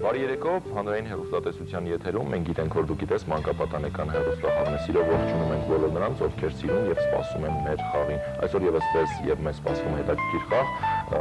Բարի երեկո, հանրային հեռուստատեսության եթերում մենք գիտենք, որ դուք գիտես մանկապատանեկան հեռուստախաղն է, սիրով ողջունում ենք բոլոր նրանց, ովքեր սիրուն եւ սպասում են մեր խաղին։ Այսօր եւս ձեզ եւ մեզ սպասվում է հետաքրքիր խաղ,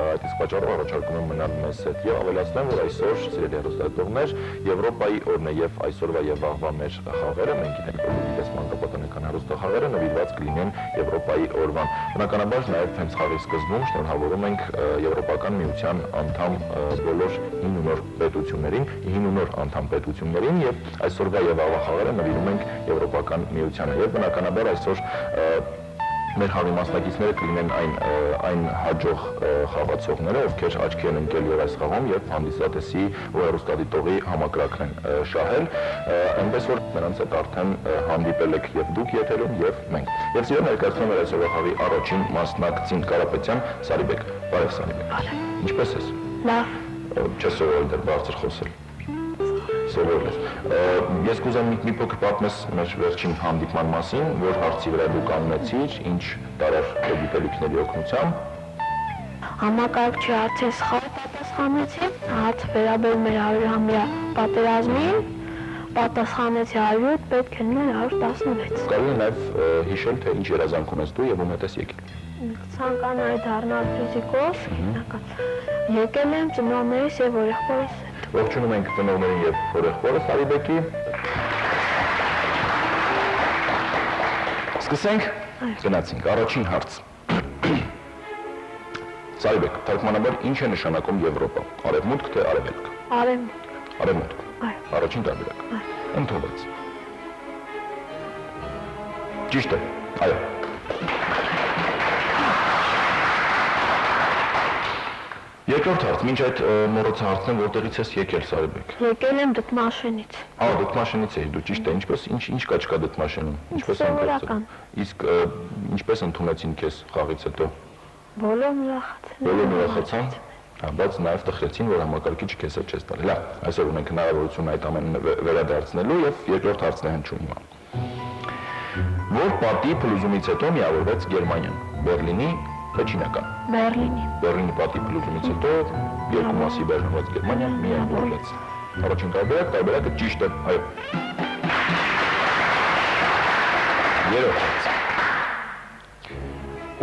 այդ իսկ պատճառով առաջարկում եմ մնալ մեզ հետ եւ ավելացնեմ, որ այսօր սիրելի հեռուստատեսողներ, Եվրոպայի օրն է եւ այսօրվա եւ վաղվա մեր խաղերը, մենք գիտենք, որ դուք գիտես մանկապատանեկան հեռուստախաղերը նվիրված կլինեն Եվրոպայի օրվան։ Բնականաբար նաեւ հենց խաղի սկզբում շնորհավորում ենք Եվրոպական միության անդամ բոլոր 9 նոր պետություններին, 9 նոր անդամ պետություններին եւ այսօրվա եւ վաղվա խաղերը նվիրում ենք Եվրոպական միությանը եւ բնականաբար այսօր մեր խաղի մասնակիցները կլինեն այն հաջող խաղացողները, ովքեր աչքի են ընկել եւ այս խաղում եւ հանդիսատեսի ու հեռուստադիտողի համակարգն են շահել, այնպես որ նրանց հետ արդեն հանդիպել եք եւ դուք եթերում եւ մենք։ Եվ սիրո ներկայացնում եմ այսօրվա խաղի առաջին մասնակցին Կարապետյան Սարիբեկ։ Բարև Սարիբեկ։ Ինչպե՞ս ես։ Լավ։ Չես սովորել դեռ բարձր խոսել։ Սովորել ես։ Ես կուզեմ մի փոքր պատմես մեր վերջին հանդիպման մասին, որ հարցի վրա դու կանգնեցիր, ինչ տարար քո գիտելիքների օգնությամբ։ Համակարգչի հարցի սխալ պատասխանեցի, հարց վերաբերում էր 100-ամյա պատերազմին, պատասխանեցի 100, պետք է լինել 116։ Կարող է նաև հիշել, թե ինչ երազանք ունես դու եւ ում հետ ես եկել։ Ցանկանայի դառնալ ֆիզիկոս, եկել եմ ծնողներիս եւ հորեղբորիս հետ։ Ողջունում ենք ծնողներին եւ հորեղբորը Սարիբեկի։ Սկսենք։ Գնացինք առաջին հարց։ Սարիբեկ, թարգմանաբար ինչ է նշանակում Եվրոպա։ Արևմուտք թե արևելք։ Արևմուտք։ Արևմուտք։ Այո։ Առաջին տարբերակ։ Ընդունվեց։ Ճիշտ է։ Այո։ Երկրորդ հարց, մինչ այդ մոռացա հարցնեմ, որտեղից ես եկել Սարիբեկ։ Եկել եմ դդմաշենից։ Դդմաշենից էի, դու ճիշտ է, ինչ կաչ կա դդմաշենում։ Ինչպես Սովորական։ Իսկ ինչպես ընդունեցին քեզ խաղից հետո։ Բոլորն ուրախացան։ Բոլորն ուրախացան, բայց նաև տխրեցին, որ համակարգիչը քեզ հետ չես տալի։ Լավ, այսօր ունենք հնարավորություն այդ ամենը վերադարձնելու եւ երկրորդ հարցն է հնչում հիմա։ Որ պատի փլուզումից հետո միավորվեց Գերմանիան, Բերլինի թե Չինական։ Բերլինի պատի փլուզումից հետո երկու մասի բեռնված Գերմանիան միավորվեց։ Առաջին տարբերակը ճիշտ է, այո։ Երրորդ հարց։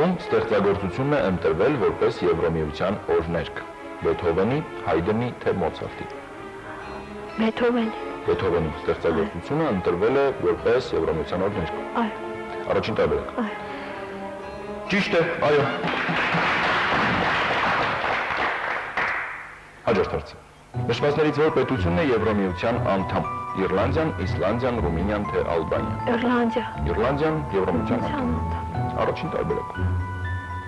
Ում ստեղծագործությունն է ընտրվել որպես Եվրոմիության օրհներգ։ Բեթհովենի, Հայդենի թե Մոցարտի։ Բեթհովենի ստեղծագործությունը ընտրվել է որպես Եվրոմիության օրհներգ։ Այո։ Առաջին տարբերակ։ Այո։ Ճիշտ է, այո։ Հաջորդ հարց։ Նշվածներից որ պետությունն է Եվրոմիության անդամ։ Իռլանդիան, Իսլանդիան, Ռումինիան թե Ալբանիան։ Իռլանդիան Եվրոմիության անդամ։ Առաջին տարբերակ։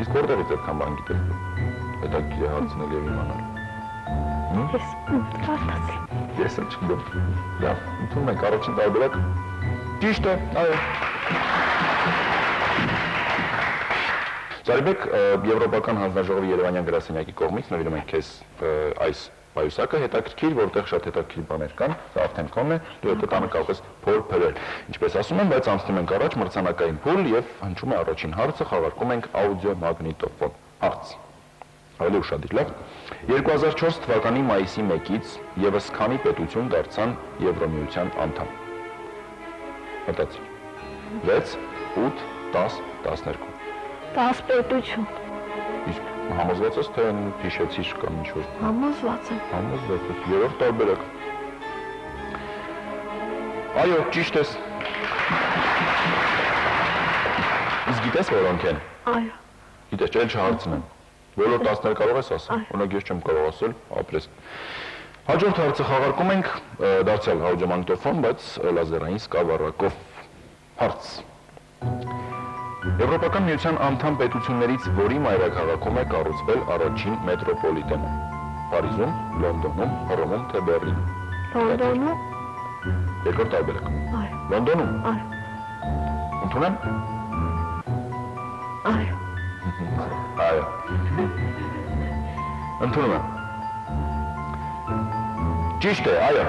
Իսկ որտեղից այդքան բան գիտես դու։ Հետաքրքիր է հարցնել եւ իմանալ։ Ես չգիտեմ։ Լավ, ընդունում ենք առաջին տարբերակ։ Ճիշտ է, այո։ Սարիբեկ, Եվրոպական հանձնաժողովի Երևանյան գրասենյակի կողմից նվիրում ենք քեզ այս պայուսակը, հետաքրքիր, որտեղ շատ հետաքրքիր բաներ կան, սա արդեն քոնն է, դու հետո տանը կարող ես փոր փրել։ Ինչպես ասում եմ, բայց անցնում ենք առաջ մրցանակային փուլ եւ հնչում է առաջին հարցը, խաղարկում ենք աուդիո մագնիտոֆոն։ Հարց։ Ավելի ուշադիր, լավ։ 2004 թվականի մայիսի 1-ից եւս քանի պետություն դարձան Եվրոմիության անդամ։ Մտածիր։ 6, 8, 10, 12։ 10 պետություն։ Իսկ համոզված ես, թե հիշեցիր կամ ինչ-որ։ Համոզված եմ։ Համոզված ես, երրորդ տարբերակ։ Այո, ճիշտ ես։ Իսկ գիտես որոնք են։ Այո։ Գիտես, չէ՞ չհարցնեմ։ Բոլոր 10-ները կարող ես ասել։ Օրինակ ես չեմ կարող ասել, ապրես։ Հաջորդ հարցը խաղարկում ենք դարձյալ աուդիոմագնիտոֆոն, բայց լազերային սկավառակով։ Հարց։ Եվրոպական միության անդամ պետություններից որի մայրաքաղաքում է կառուցվել առաջին մետրոպոլիտենը։ Փարիզում, Լոնդոնում, Հռոմում թե Բեռլինում։ Լոնդոնում։ Երկրորդ տարբերակ։ Այո։ Լոնդոնում։ Այո։ Ընդունեմ։ Այո։ Այո։ Ընդունում եմ։ Ճիշտ է, այո։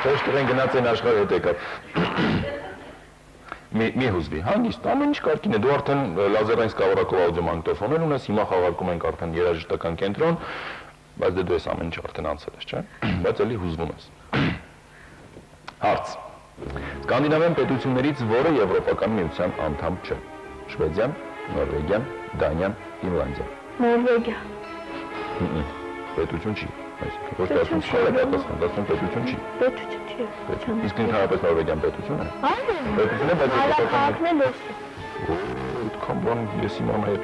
Ոչ գնաց են աշխարհ հետ եկավ։ Մի հուզվի, հանգիստ, ամեն ինչ կարգին է, դու արդեն լազերային սկավառակով աուդիոմագնիտոֆոներ ունես, հիմա խաղարկում ենք արդեն երաժշտական կենտրոն, բայց դու ես ամեն ինչ արդեն անցել ես, չէ՞։ Բայց էլի հուզվում ես։ Հարց. Սկանդինավյան պետություններից որը Եվրոպական միության անդամ չէ։ Շվեդիան, Նորվեգիան, Դանիան, Ֆինլանդիան։ Նորվեգիա։ Պետություն չի։ Այսինքն ոչ թե ասում չի, ասում պետություն չի։ Պետություն չի։ Իսկ ընդհանրապես Նորվեգիան պետություն է։ Այո։ Պետություն է, բայց Հայրաքաղաքն է լոսը։ Այդքան բան ես իմ ամայր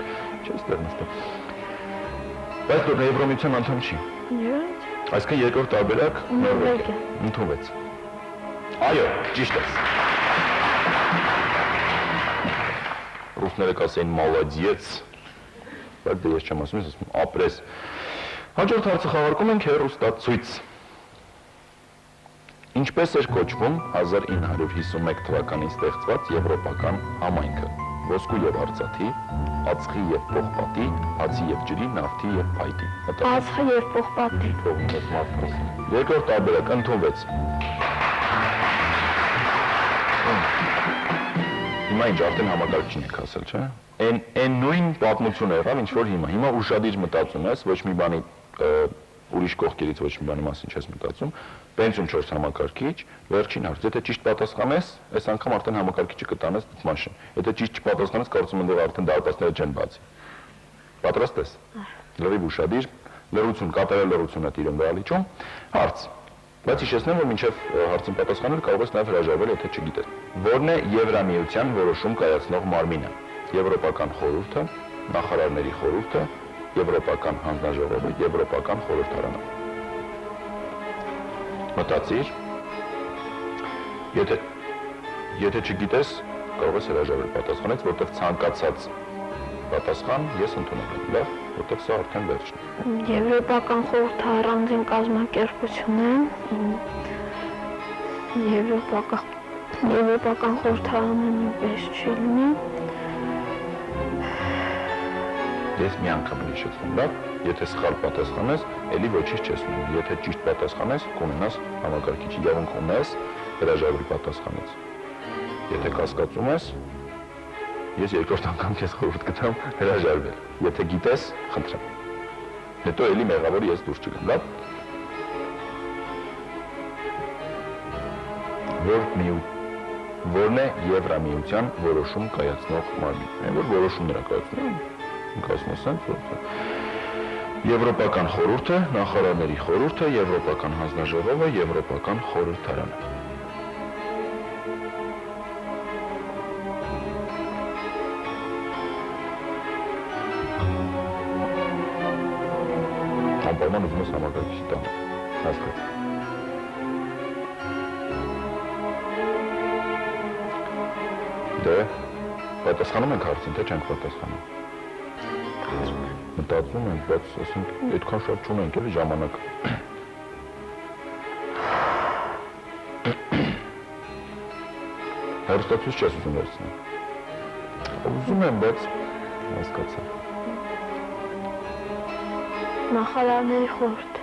չես դեռ նստել։ Բայց դու Եվրոմիության անդամ չի։ Ինչ։ Այսինքն երկրորդ տարբերակ Նորվեգիա։ Ընդունվեց։ Այո, ճիշտ է։ Ռուսները կասեին մալադիեց, բայց դե ես չեմ ասում, ես ասում ապրես։ Հաջորդ հարցը խաղարկում ենք հեռուստացույց։ Ինչպես էր կոչվում 1951 թվականին ստեղծված եվրոպական համայնքը։ Ոսկու եւ արծաթի, ածխի եւ պողպատի, հացի եւ ջրի, նավթի եւ փայտի։ Ածխի եւ պողպատի։ Երկրորդ տարբերակ ընդունվեց։ Հիմա ինչ արդեն համակարգչին եք ասել, չէ՞։ Այն նույն պատմությունը եղավ, ինչ որ հիմա ուշադիր մտածում ես, ոչ մի բանի ուրիշ կողքերից ոչ մի բանի մասին չես մտածում, պենսիոն 4 համակարգիչ, վերջին հարց, եթե ճիշտ պատասխանես, այս անգամ արդեն համակարգիչը կտանես մաշին։ Եթե ճիշտ չպատասխանես, կարծում եմ արդեն դարպասները չեն բացի։ Պատրաստ ես։ Լրիվ ուշադիր, լրություն, կատարել լրությունը տիրում վրալիչում, հարց։ Բայց հիշեցնեմ, որ մինչև հարցին պատասխանել կարող ես նաև հրաժարվել, եթե չգիտես։ Որն է Եվրամիության որոշում կայացնող մարմինը։ Եվրոպական խորհուրդը, նախարարների խորհուրդը, Եվրոպական հանձնաժողովը, Եվրոպական խորհրդարանը։ Մտածիր։ Եթե չգիտես, կարող ես հրաժարվել պատասխանից, որտեղ ցանկացած պատասխան ես ընդունել եմ, լավ, որտեղ սա արդեն վերջն է։ Եվրոպական խորհուրդը առանձին կազմակերպություն է։ Եվրոպական խորհրդարանը նույնպես չի լինի։ Ես մի անգամ հիշեցնում, լավ, եթե սխալ պատասխանես, էլի ոչինչ չես ունում։ Եթե ճիշտ պատասխանես, կունենաս համակարգիչի իրավունք ունես հրաժարվել պատասխանից։ Եթե կասկածում ես, ես երկրորդ անգամ քեզ խորհուրդ կտամ հրաժարվել։ Եթե գիտես, խնդրեմ։ Հետո էլի մեղավոր ես դուրս չգամ, լավ։ Որն է Եվրամիության որոշում կայացնող մարմին։ Որ որոշումներ կայացնում, ասենք, Եվրոպական խորհուրդը, նախարարների խորհուրդը, Եվրոպական հանձնաժողովը, Եվրոպական խորհրդարանը։ Անպայման ուզում ես համակարգիչի տան, հասկաց։ Դե, պատասխանում ենք հարցին, թե չենք պատասխանում։ Մտածում ենք, բայց ասենք, այդքան շատ չունենք էլի ժամանակ։ Հեռուստացույց չես ուզում վերցնել։ Ուզում եմ, բայց հասկացա։ Նախարարների խորհուրդ։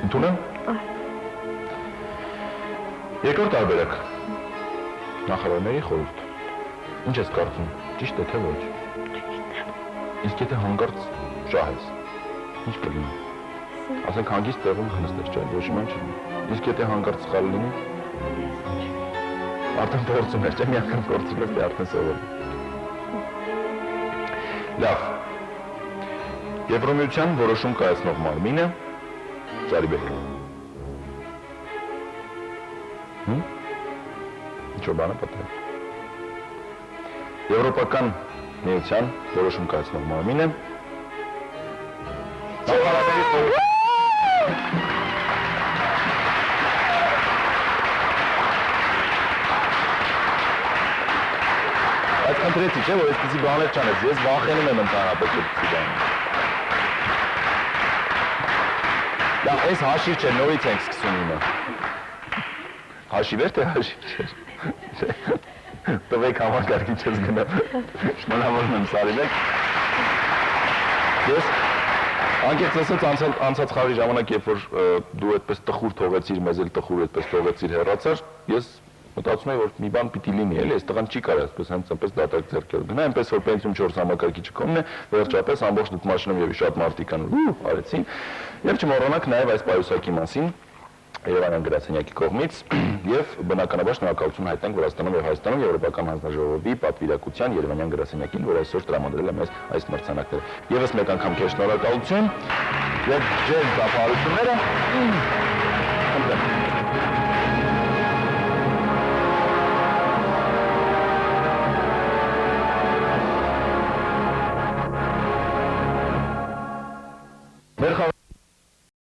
Ընդունեմ։ Այո։ Երկրորդ տարբերակ։ Նախարարների խորհուրդ։ Ինչ ես կարծում, ճիշտ է թե ոչ։ Իսկ եթե հանգարց շահես, ինչ կլինի։ Ասենք հանգիստ տեղում նստես, չէ՞, ոչ իման չի։ Իսկ եթե հանգարց սխալ լինի, արդեն փորձում ես, չէ՞, մի անգամ փորձում ես, դե արդեն սովորում։ Լավ։ Եվրոմիության որոշում կայացնող մարմինը Զարիբեկ։ Ինչ-որ բան է պատահել։ Եվրոպական միության որոշում կայացնող մարմինը նախարարների խորհուրդ։ Այդ քննեցի, չէ՞, որ այսպեսի բաներ չանես, ես վախենում եմ ընդհանրապես այդպեսի բաներ։ Դա այս հաշիվ չէ, նորից ենք սկսում հիմա։ Հաշիվ էր, թե հաշիվ չէր։ Տվեք համակարգիչս գնամ։ Շնորհավորում եմ Սարիբեկ։ Ես անկեղծ ասած անցած խաղի ժամանակ, երբ որ դու այդպես տխուր թողեցիր, մեզ էլ տխուր այդպես թողեցիր հեռացար, ես մտածում եմ որ մի բան պիտի լինի, էլի, այս տղան չի կարող այսպես հենց դատարկ ձեռքերով գնա, այնպես որ պենսիոն 4 համակարգիչը կողմն է, վերջապես ամբողջ դդմաշինում եւ շատ մարդիկ կան արեցին։ Եվ չմոռանանք նաեւ այս պայուսակի մասին Երևանյան գրասենյակի կողմից եւ բնականաբար շնորհակալություն հայտնենք Վրաստանում եւ Հայաստանում Եվրոպական հանձնաժողովի պատվիրակության Երևանյան գրասենյակին, որ այսօր տրամադրել է մեզ այս մրցանակները։ Եվս մեկ անգամ քեզ շնորհակալություն եւ ջեր ծափարությունները